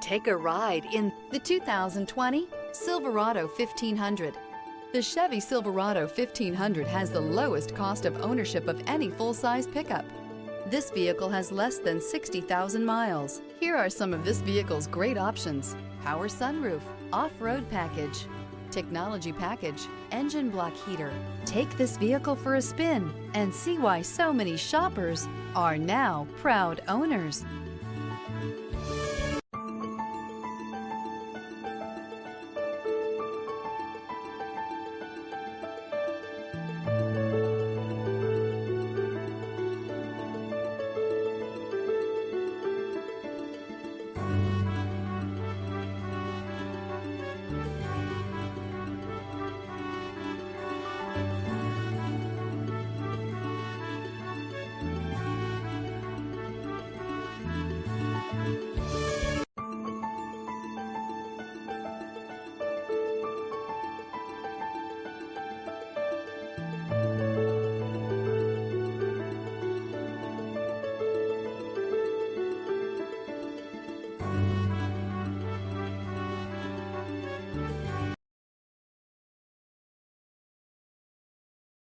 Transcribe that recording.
Take a ride in the 2020 Silverado 1500. The Chevy Silverado 1500 has the lowest cost of ownership of any full-size pickup. This vehicle has less than 60,000 miles. Here are some of this vehicle's great options: power sunroof, off-road package, technology package, engine block heater. Take this vehicle for a spin and see why so many shoppers are now proud owners.